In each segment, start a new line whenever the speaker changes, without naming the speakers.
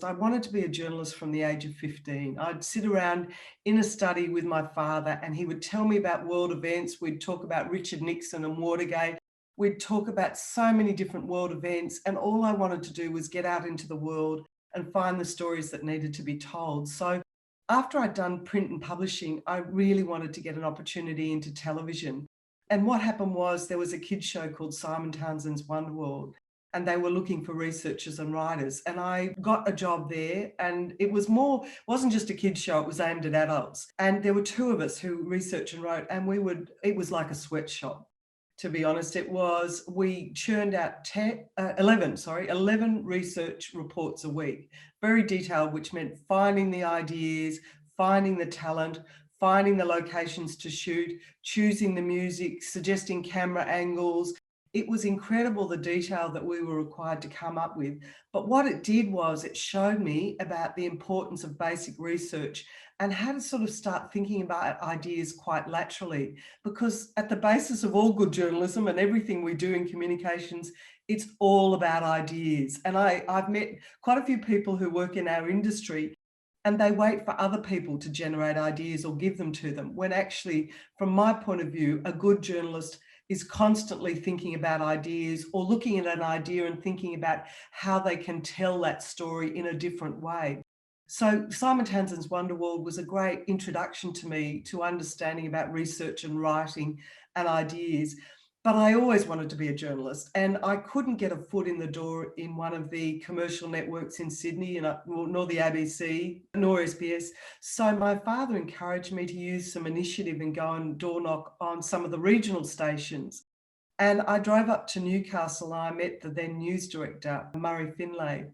I wanted to be a journalist from the age of 15. I'd sit around in a study with my father and he would tell me about world events. We'd talk about Richard Nixon and Watergate. We'd talk about so many different world events, and all I wanted to do was get out into the world and find the stories that needed to be told. So after I'd done print and publishing, I really wanted to get an opportunity into television. And what happened was there was a kids show called Simon Townsend's Wonderworld, and they were looking for researchers and writers. And I got a job there, and wasn't just a kids show, it was aimed at adults. And there were two of us who researched and wrote, and it was like a sweatshop. To be honest, we churned out 11 research reports a week, very detailed, which meant finding the ideas, finding the talent, finding the locations to shoot, choosing the music, suggesting camera angles. It was incredible, the detail that we were required to come up with. But what it did was it showed me about the importance of basic research and how to sort of start thinking about ideas quite laterally. Because at the basis of all good journalism and everything we do in communications, it's all about ideas. And I've met quite a few people who work in our industry, and they wait for other people to generate ideas or give them to them, when actually, from my point of view, a good journalist is constantly thinking about ideas or looking at an idea and thinking about how they can tell that story in a different way. So Simon Townsend's Wonderworld was a great introduction to me to understanding about research and writing and ideas. But I always wanted to be a journalist, and I couldn't get a foot in the door in one of the commercial networks in Sydney, nor the ABC, nor SBS. So my father encouraged me to use some initiative and go and door knock on some of the regional stations. And I drove up to Newcastle and I met the then news director, Murray Finlay.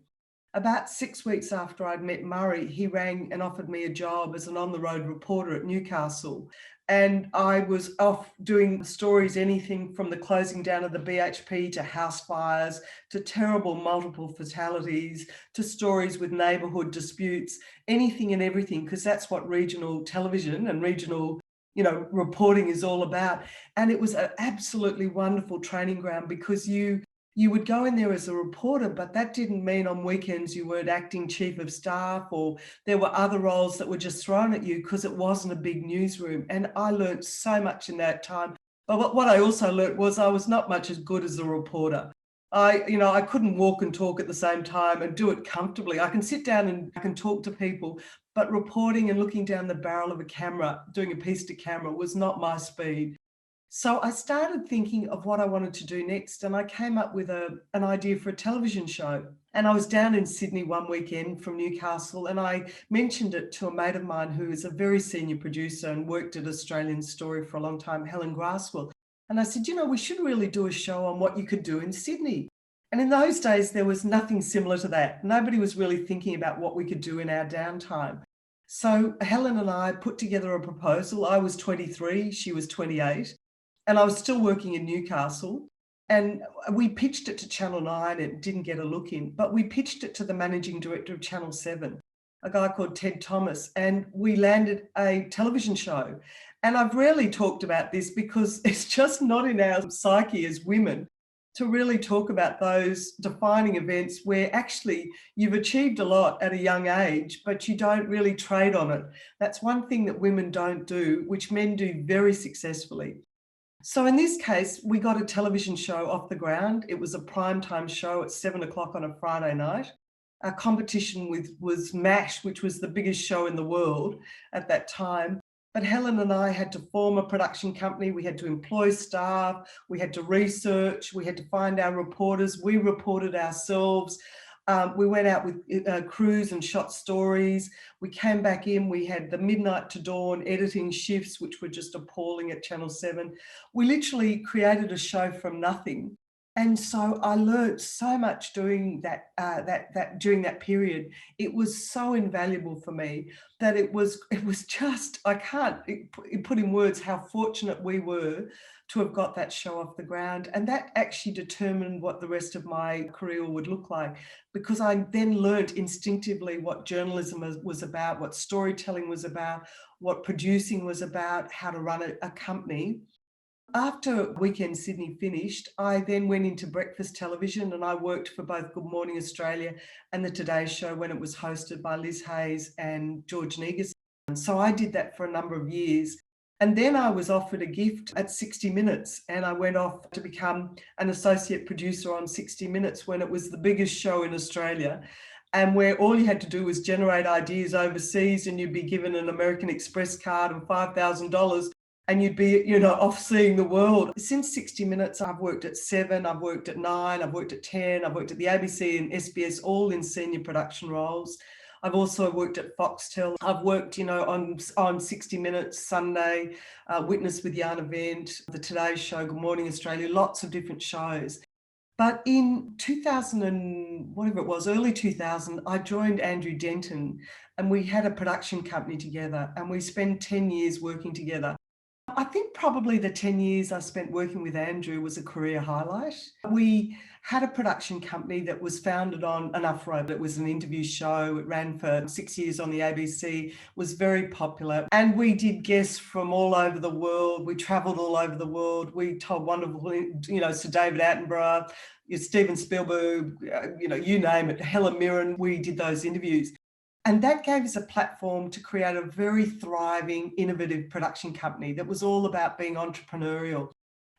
About 6 weeks after I'd met Murray, he rang and offered me a job as an on-the-road reporter at Newcastle. And I was off doing stories, anything from the closing down of the BHP to house fires, to terrible multiple fatalities, to stories with neighbourhood disputes, anything and everything, because that's what regional television and regional reporting is all about. And it was an absolutely wonderful training ground, because you would go in there as a reporter, but that didn't mean on weekends you weren't acting chief of staff, or there were other roles that were just thrown at you, because it wasn't a big newsroom. And I learned so much in that time. But what I also learned was I was not much as good as a reporter. I couldn't walk and talk at the same time and do it comfortably. I can sit down and I can talk to people, but reporting and looking down the barrel of a camera, doing a piece to camera, was not my speed. So I started thinking of what I wanted to do next, and I came up with an idea for a television show. And I was down in Sydney one weekend from Newcastle, and I mentioned it to a mate of mine who is a very senior producer and worked at Australian Story for a long time, Helen Grasswell. And I said, we should really do a show on what you could do in Sydney. And in those days, there was nothing similar to that. Nobody was really thinking about what we could do in our downtime. So Helen and I put together a proposal. I was 23, she was 28. And I was still working in Newcastle, and we pitched it to Channel 9. It didn't get a look in, but we pitched it to the managing director of Channel 7, a guy called Ted Thomas, and we landed a television show. And I've rarely talked about this because it's just not in our psyche as women to really talk about those defining events where actually you've achieved a lot at a young age, but you don't really trade on it. That's one thing that women don't do, which men do very successfully. So in this case, we got a television show off the ground. It was a primetime show at 7 o'clock on a Friday night. Our competition was MASH, which was the biggest show in the world at that time. But Helen and I had to form a production company. We had to employ staff. We had to research. We had to find our reporters. We reported ourselves. We went out with crews and shot stories. We came back in, we had the midnight to dawn editing shifts, which were just appalling at Channel 7. We literally created a show from nothing. And so I learned so much doing that during that period. It was so invaluable for me that it was just, I can't put in words how fortunate we were to have got that show off the ground. And that actually determined what the rest of my career would look like, because I then learned instinctively what journalism was about, what storytelling was about, what producing was about, how to run a company. After Weekend Sydney finished, I then went into breakfast television and I worked for both Good Morning Australia and the Today Show when it was hosted by Liz Hayes and George Negus. So I did that for a number of years. And then I was offered a gift at 60 Minutes and I went off to become an associate producer on 60 Minutes when it was the biggest show in Australia, and where all you had to do was generate ideas overseas and you'd be given an American Express card and $5,000 and you'd be, off seeing the world. Since 60 Minutes, I've worked at 7, I've worked at 9, I've worked at 10, I've worked at the ABC and SBS, all in senior production roles. I've also worked at Foxtel. I've worked, on 60 Minutes, Sunday, Witness with Yarn Event, the Today Show, Good Morning Australia, lots of different shows. But in 2000 and whatever it was, early 2000, I joined Andrew Denton and we had a production company together and we spent 10 years working together. I think probably the 10 years I spent working with Andrew was a career highlight. We had a production company that was founded on Enough Rope. It was an interview show. It ran for 6 years on the ABC, was very popular. And we did guests from all over the world. We traveled all over the world. We told wonderful, Sir David Attenborough, Steven Spielberg, you name it, Helen Mirren. We did those interviews. And that gave us a platform to create a very thriving, innovative production company that was all about being entrepreneurial.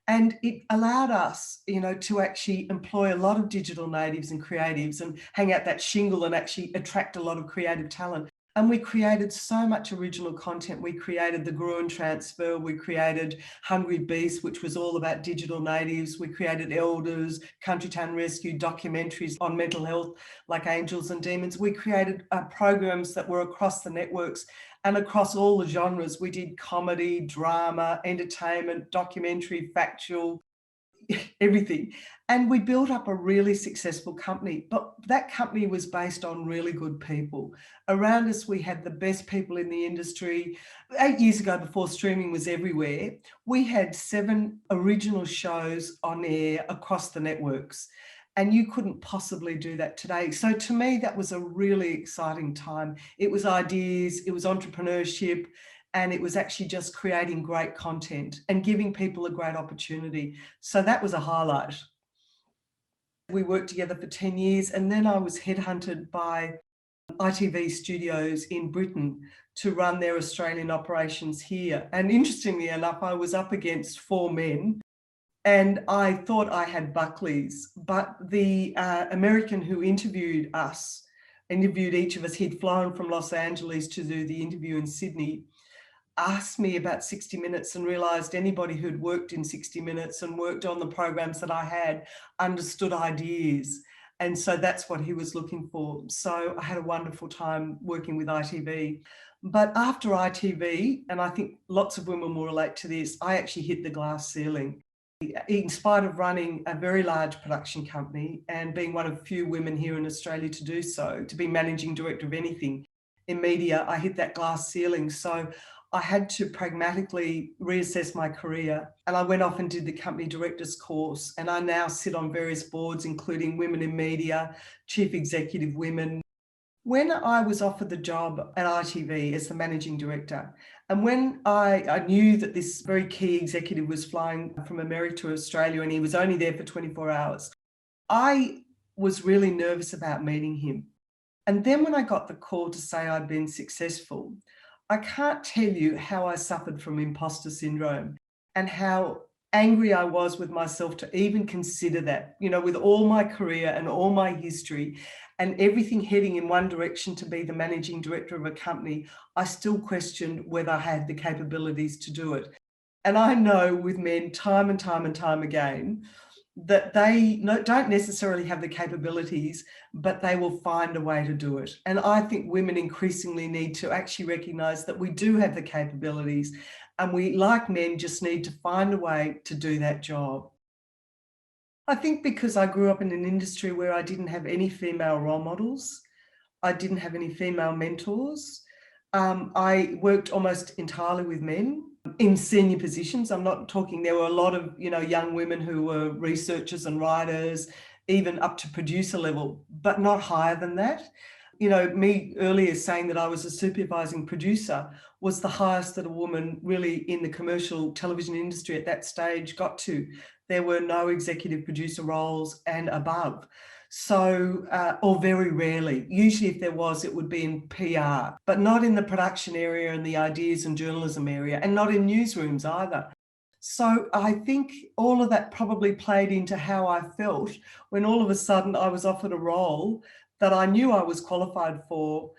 And it allowed us, to actually employ a lot of digital natives and creatives and hang out that shingle and actually attract a lot of creative talent. And we created so much original content. We created The Gruen Transfer. We created Hungry Beast, which was all about digital natives. We created Elders, Country Town Rescue, documentaries on mental health like Angels and Demons. We created programs that were across the networks and across all the genres. We did comedy, drama, entertainment, documentary, factual, everything. And we built up a really successful company, but that company was based on really good people. Around us, we had the best people in the industry. 8 years ago, before streaming was everywhere, we had 7 original shows on air across the networks. And you couldn't possibly do that today. So to me, that was a really exciting time. It was ideas, it was entrepreneurship, and it was actually just creating great content and giving people a great opportunity. So that was a highlight. We worked together for 10 years and then I was headhunted by ITV Studios in Britain to run their Australian operations here. And interestingly enough, I was up against 4 men and I thought I had Buckley's, but the American who interviewed each of us, he'd flown from Los Angeles to do the interview in Sydney, asked me about 60 Minutes and realised anybody who'd worked in 60 Minutes and worked on the programs that I had understood ideas. And so that's what he was looking for. So I had a wonderful time working with ITV. But after ITV, and I think lots of women will relate to this, I actually hit the glass ceiling. In spite of running a very large production company and being one of few women here in Australia to do so, to be managing director of anything in media, I hit that glass ceiling. So I had to pragmatically reassess my career and I went off and did the company director's course, and I now sit on various boards, including Women in Media, Chief Executive Women. When I was offered the job at ITV as the managing director, and when I knew that this very key executive was flying from America to Australia and he was only there for 24 hours, I was really nervous about meeting him. And then when I got the call to say I'd been successful, I can't tell you how I suffered from imposter syndrome and how angry I was with myself to even consider that, with all my career and all my history and everything heading in one direction to be the managing director of a company, I still questioned whether I had the capabilities to do it. And I know with men time and time and time again, that they don't necessarily have the capabilities, but they will find a way to do it. And I think women increasingly need to actually recognise that we do have the capabilities and we, like men, just need to find a way to do that job. I think because I grew up in an industry where I didn't have any female role models, I didn't have any female mentors. I worked almost entirely with men in senior positions. I'm not talking, there were a lot of, young women who were researchers and writers, even up to producer level, but not higher than that. Me earlier saying that I was a supervising producer was the highest that a woman really in the commercial television industry at that stage got to. There were no executive producer roles and above. So, or very rarely. Usually if there was, it would be in PR, but not in the production area and the ideas and journalism area, and not in newsrooms either. So I think all of that probably played into how I felt when all of a sudden I was offered a role that I knew I was qualified for,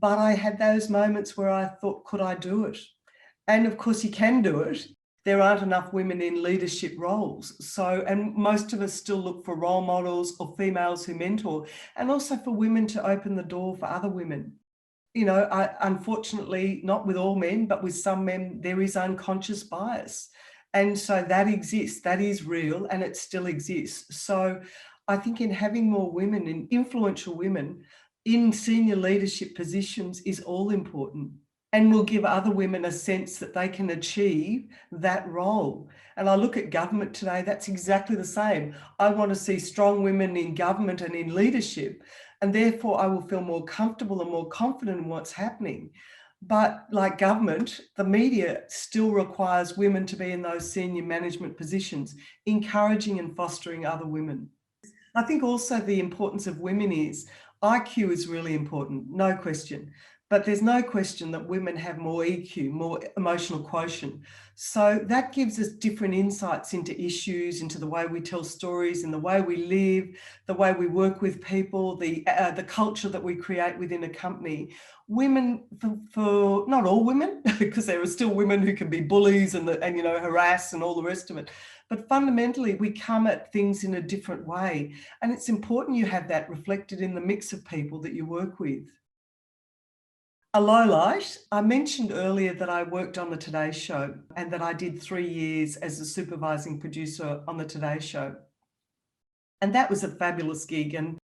but I had those moments where I thought, could I do it? And of course you can do it. There aren't enough women in leadership roles. So, and most of us still look for role models or females who mentor, and also for women to open the door for other women. Unfortunately, not with all men, but with some men, there is unconscious bias. And so that exists, that is real, and it still exists. So I think in having more women, in influential women in senior leadership positions is all important, and will give other women a sense that they can achieve that role. And I look at government today, that's exactly the same. I want to see strong women in government and in leadership, and therefore I will feel more comfortable and more confident in what's happening. But like government, the media still requires women to be in those senior management positions, encouraging and fostering other women. I think also the importance of women is IQ is really important, no question. But there's no question that women have more EQ, more emotional quotient. So that gives us different insights into issues, into the way we tell stories, in the way we live, the way we work with people, the culture that we create within a company. Women, for not all women, because there are still women who can be bullies and harass and all the rest of it. But fundamentally, we come at things in a different way. And it's important you have that reflected in the mix of people that you work with. A low light, I mentioned earlier that I worked on the Today Show and that I did 3 years as a supervising producer on the Today Show. And that was a fabulous gig. And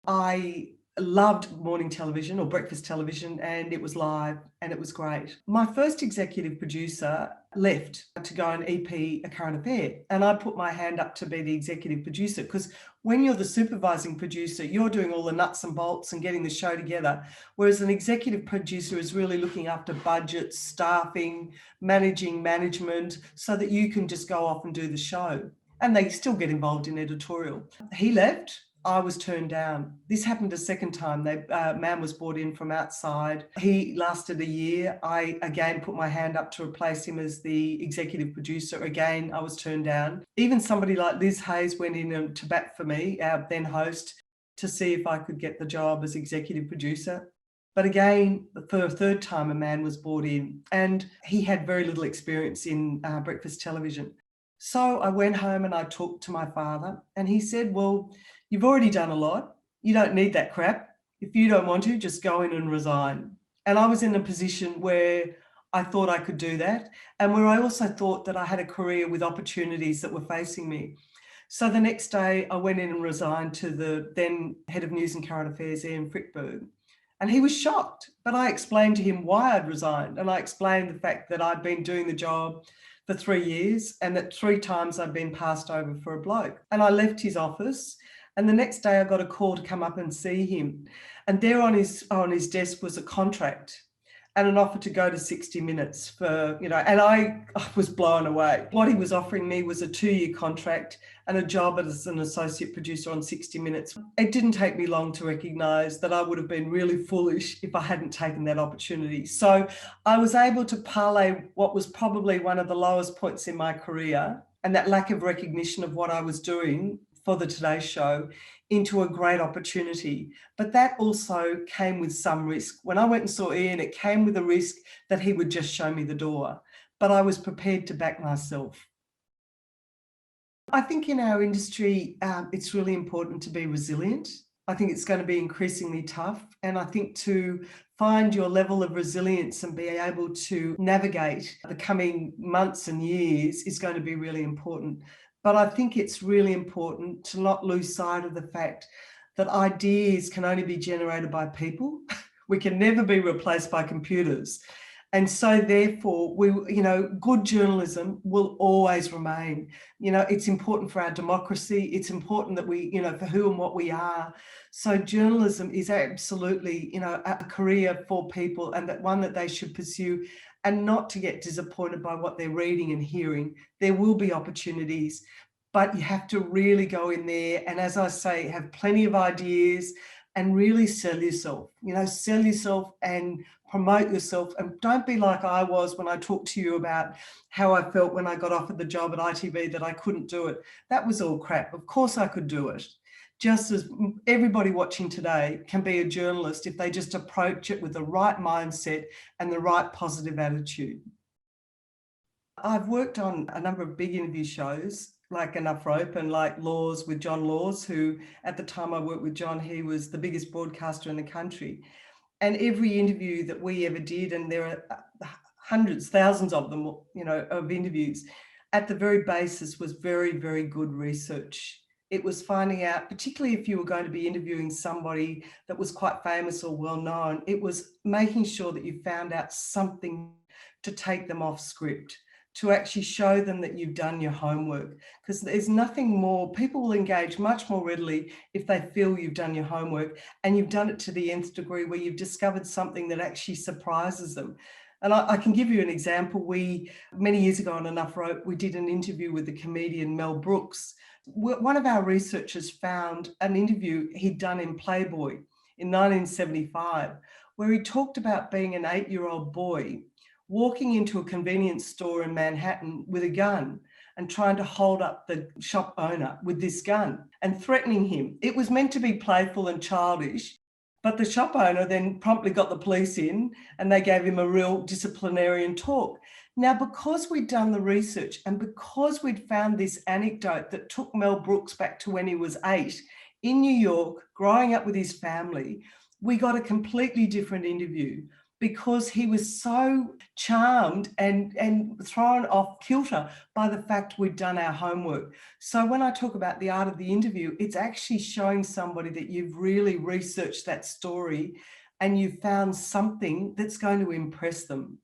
I loved morning television or breakfast television, and it was live and it was great. My first executive producer left to go and EP A Current Affair, and I put my hand up to be the executive producer, because when you're the supervising producer, you're doing all the nuts and bolts and getting the show together, whereas an executive producer is really looking after budgets, staffing, managing management, so that you can just go off and do the show. And they still get involved in editorial. He left. I was turned down. This happened a second time. A man was brought in from outside. He lasted a year. I again put my hand up to replace him as the executive producer. Again, I was turned down. Even somebody like Liz Hayes went in to bat for me, our then host, to see if I could get the job as executive producer. But again, for a third time, a man was brought in, and he had very little experience in breakfast television. So I went home and I talked to my father, and he said, well, you've already done a lot. You don't need that crap. If you don't want to, just go in and resign. And I was in a position where I thought I could do that, and where I also thought that I had a career with opportunities that were facing me. So the next day I went in and resigned to the then head of news and current affairs, Ian Frickberg. And he was shocked, but I explained to him why I'd resigned. And I explained the fact that I'd been doing the job for 3 years and that 3 times I'd been passed over for a bloke. And I left his office. And the next day I got a call to come up and see him. And there on his desk was a contract and an offer to go to 60 Minutes for, and I was blown away. What he was offering me was a 2-year contract and a job as an associate producer on 60 Minutes. It didn't take me long to recognise that I would have been really foolish if I hadn't taken that opportunity. So I was able to parlay what was probably one of the lowest points in my career, and that lack of recognition of what I was doing for the Today Show, into a great opportunity. But that also came with some risk. When I went and saw Ian, it came with a risk that he would just show me the door, but I was prepared to back myself. I think in our industry, it's really important to be resilient. I think it's going to be increasingly tough. And I think to find your level of resilience and be able to navigate the coming months and years is going to be really important. But I think it's really important to not lose sight of the fact that ideas can only be generated by people. We can never be replaced by computers. And so therefore, good journalism will always remain. It's important for our democracy. It's important that we, for who and what we are. So journalism is absolutely, a career for people, and that one that they should pursue, and not to get disappointed by what they're reading and hearing. There will be opportunities, but you have to really go in there. And as I say, have plenty of ideas and really sell yourself, and promote yourself. And don't be like I was when I talked to you about how I felt when I got offered the job at ITV, that I couldn't do it. That was all crap. Of course I could do it. Just as everybody watching today can be a journalist if they just approach it with the right mindset and the right positive attitude. I've worked on a number of big interview shows like Enough Rope and like Laws with John Laws, who at the time I worked with John, he was the biggest broadcaster in the country. And every interview that we ever did, and there are hundreds, thousands of them, of interviews, at the very basis was very, very good research. It was finding out, particularly if you were going to be interviewing somebody that was quite famous or well known, it was making sure that you found out something to take them off script, to actually show them that you've done your homework, because there's nothing more. People will engage much more readily if they feel you've done your homework and you've done it to the nth degree, where you've discovered something that actually surprises them. And I can give you an example. Many years ago on Enough Rope, we did an interview with the comedian Mel Brooks. One of our researchers found an interview he'd done in Playboy in 1975, where he talked about being an 8-year-old boy walking into a convenience store in Manhattan with a gun and trying to hold up the shop owner with this gun and threatening him. It was meant to be playful and childish, but the shop owner then promptly got the police in and they gave him a real disciplinarian talk. Now, because we'd done the research and because we'd found this anecdote that took Mel Brooks back to when he was 8 in New York, growing up with his family, we got a completely different interview, because he was so charmed and thrown off kilter by the fact we'd done our homework. So when I talk about the art of the interview, it's actually showing somebody that you've really researched that story and you've found something that's going to impress them.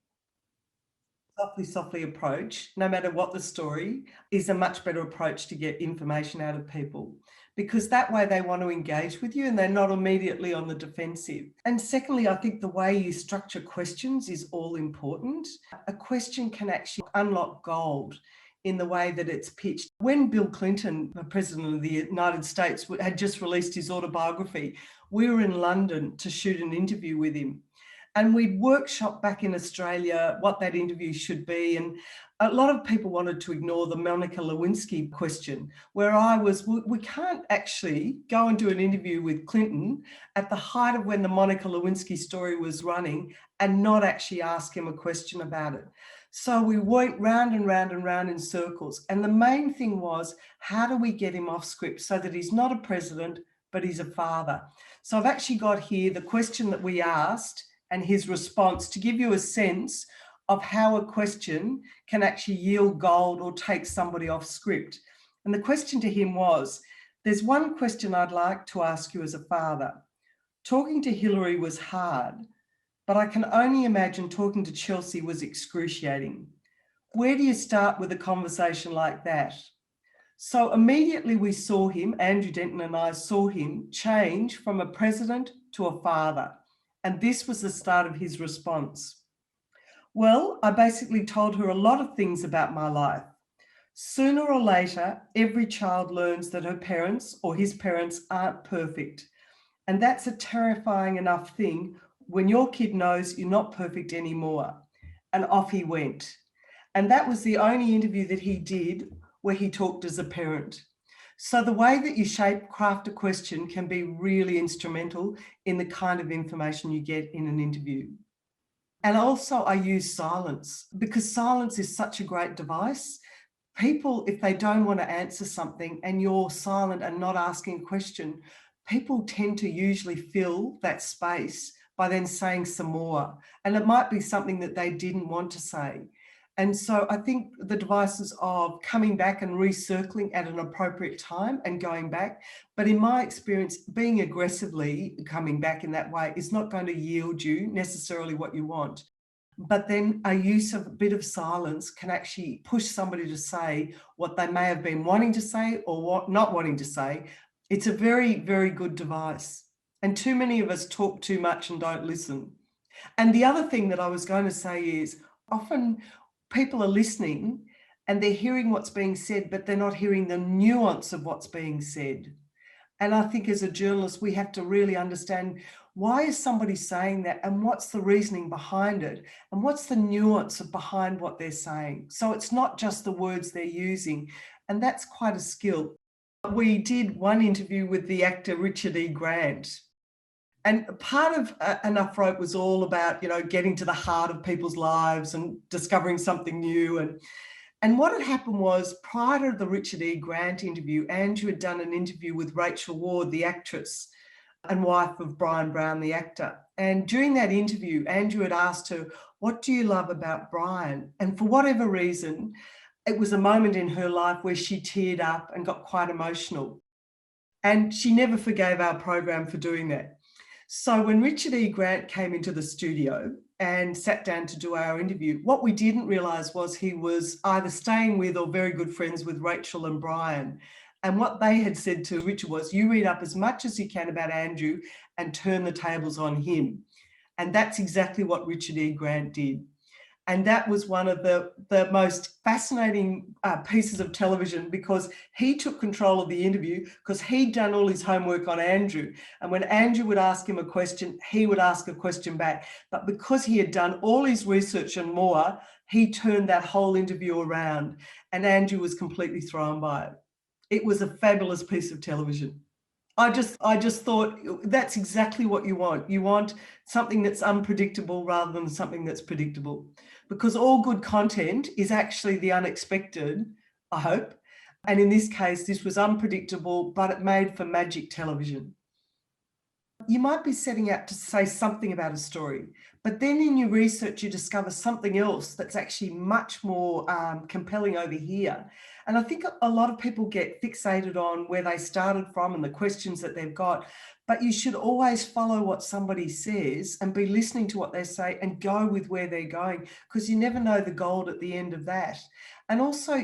Softly approach, no matter what the story, is a much better approach to get information out of people, because that way they want to engage with you and they're not immediately on the defensive. And secondly, I think the way you structure questions is all important. A question can actually unlock gold in the way that it's pitched. When Bill Clinton, the President of the United States, had just released his autobiography, we were in London to shoot an interview with him. And we'd workshop back in Australia what that interview should be. And a lot of people wanted to ignore the Monica Lewinsky question, where I was, we can't actually go and do an interview with Clinton at the height of when the Monica Lewinsky story was running and not actually ask him a question about it. So we went round and round and round in circles. And the main thing was, how do we get him off script so that he's not a president, but he's a father? So I've actually got here the question that we asked and his response, to give you a sense of how a question can actually yield gold or take somebody off script. And the question to him was, there's one question I'd like to ask you as a father. Talking to Hillary was hard, but I can only imagine talking to Chelsea was excruciating. Where do you start with a conversation like that? So immediately we saw him, Andrew Denton and I saw him change from a president to a father. And this was the start of his response. Well, I basically told her a lot of things about my life. Sooner or later, every child learns that her parents or his parents aren't perfect. And that's a terrifying enough thing when your kid knows you're not perfect anymore. And off he went. And that was the only interview that he did where he talked as a parent. So the way that you craft a question can be really instrumental in the kind of information you get in an interview. And also I use silence, because silence is such a great device. People, if they don't want to answer something and you're silent and not asking a question, people tend to usually fill that space by then saying some more. And it might be something that they didn't want to say. And so I think the devices of coming back and recircling at an appropriate time and going back, but in my experience, being aggressively coming back in that way is not going to yield you necessarily what you want. But then a use of a bit of silence can actually push somebody to say what they may have been wanting to say or what not wanting to say. It's a very, very good device. And too many of us talk too much and don't listen. And the other thing that I was going to say is often people are listening and they're hearing what's being said, but they're not hearing the nuance of what's being said. And I think as a journalist, we have to really understand, why is somebody saying that and what's the reasoning behind it and what's the nuance behind what they're saying. So it's not just the words they're using, and that's quite a skill. We did one interview with the actor Richard E. Grant, and part of Enough Rope was all about, getting to the heart of people's lives and discovering something new. And what had happened was, prior to the Richard E. Grant interview, Andrew had done an interview with Rachel Ward, the actress and wife of Brian Brown, the actor. And during that interview, Andrew had asked her, "What do you love about Brian?" And for whatever reason, it was a moment in her life where she teared up and got quite emotional. And she never forgave our program for doing that. So when Richard E. Grant came into the studio and sat down to do our interview, what we didn't realise was he was either staying with or very good friends with Rachel and Brian. And what they had said to Richard was, "You read up as much as you can about Andrew and turn the tables on him." And that's exactly what Richard E. Grant did. And that was one of the most fascinating pieces of television, because he took control of the interview because he'd done all his homework on Andrew. And when Andrew would ask him a question, he would ask a question back. But because he had done all his research and more, he turned that whole interview around, and Andrew was completely thrown by it. It was a fabulous piece of television. I just thought that's exactly what you want. You want something that's unpredictable rather than something that's predictable, because all good content is actually the unexpected, I hope. And in this case, this was unpredictable, but it made for magic television. You might be setting out to say something about a story, but then in your research, you discover something else that's actually much more compelling over here. And I think a lot of people get fixated on where they started from and the questions that they've got, but you should always follow what somebody says and be listening to what they say and go with where they're going, because you never know the gold at the end of that. And also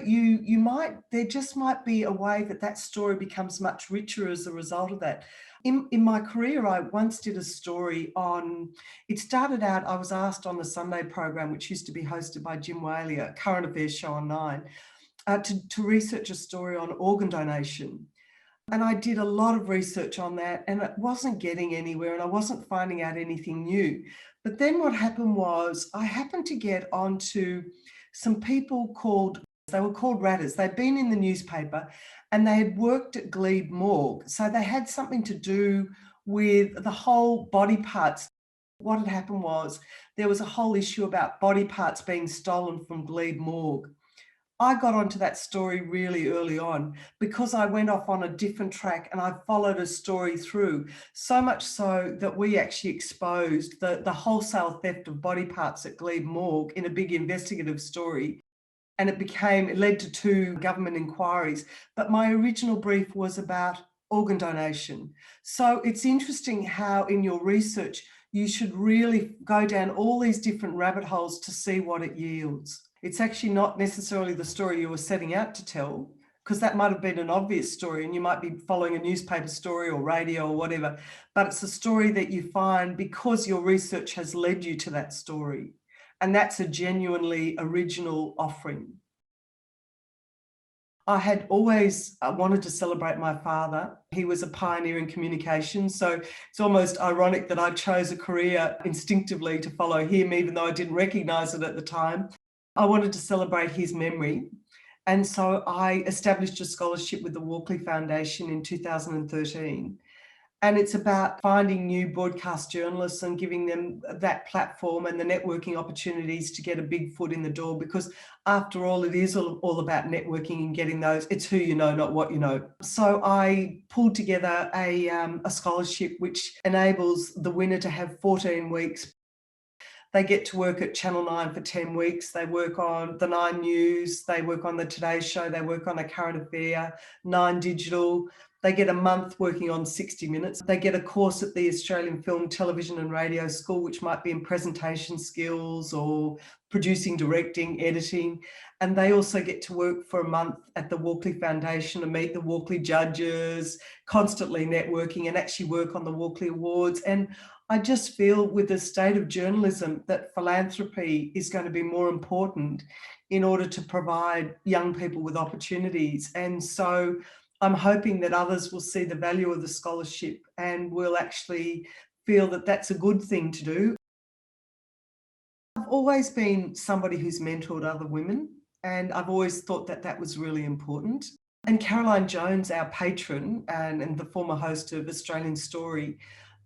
there just might be a way that story becomes much richer as a result of that. In my career, I once did a story on, it started out, I was asked on the Sunday program, which used to be hosted by Jim Whaley, a current affairs show on 9, to research a story on organ donation. And I did a lot of research on that, and it wasn't getting anywhere, and I wasn't finding out anything new. But then what happened was, I happened to get onto some people they were called Ratters. They'd been in the newspaper and they had worked at Glebe Morgue. So they had something to do with the whole body parts. What had happened was, there was a whole issue about body parts being stolen from Glebe Morgue. I got onto that story really early on because I went off on a different track and I followed a story through, so much so that we actually exposed the wholesale theft of body parts at Glebe Morgue in a big investigative story. And it led to 2 government inquiries. But my original brief was about organ donation. So it's interesting how in your research, you should really go down all these different rabbit holes to see what it yields. It's actually not necessarily the story you were setting out to tell, because that might have been an obvious story and you might be following a newspaper story or radio or whatever, but it's a story that you find because your research has led you to that story. And that's a genuinely original offering. I had always wanted to celebrate my father. He was a pioneer in communication. So it's almost ironic that I chose a career instinctively to follow him, even though I didn't recognise it at the time. I wanted to celebrate his memory. And so I established a scholarship with the Walkley Foundation in 2013. And it's about finding new broadcast journalists and giving them that platform and the networking opportunities to get a big foot in the door, because after all, it is all about networking and getting those. It's who you know, not what you know. So I pulled together a scholarship which enables the winner to have 14 weeks. They get to work at Channel 9 for 10 weeks. They work on the 9 News, they work on the Today Show, they work on a current affair, 9 Digital, They get a month working on 60 Minutes. They get a course at the Australian Film, Television and Radio School, which might be in presentation skills or producing, directing, editing. And they also get to work for a month at the Walkley Foundation and meet the Walkley judges, constantly networking and actually work on the Walkley Awards. And I just feel with the state of journalism that philanthropy is going to be more important in order to provide young people with opportunities. And so I'm hoping that others will see the value of the scholarship and will actually feel that that's a good thing to do. I've always been somebody who's mentored other women, and I've always thought that that was really important. And Caroline Jones, our patron and the former host of Australian Story,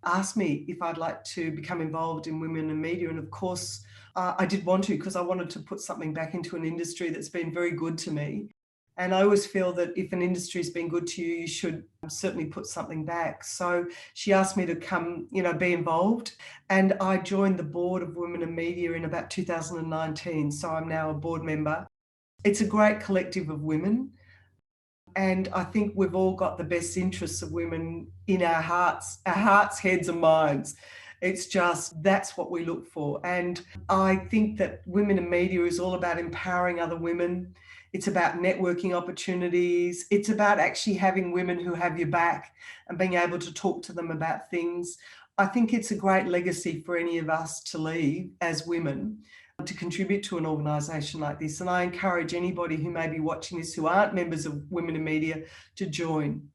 asked me if I'd like to become involved in women in media. And of course, I did want to, because I wanted to put something back into an industry that's been very good to me. And I always feel that if an industry's been good to you, you should certainly put something back. So she asked me to come, be involved. And I joined the board of Women in Media in about 2019. So I'm now a board member. It's a great collective of women. And I think we've all got the best interests of women in our hearts, heads and minds. It's just, that's what we look for. And I think that Women in Media is all about empowering other women. It's about networking opportunities. It's about actually having women who have your back and being able to talk to them about things. I think it's a great legacy for any of us to leave as women, to contribute to an organisation like this. And I encourage anybody who may be watching this who aren't members of Women in Media to join.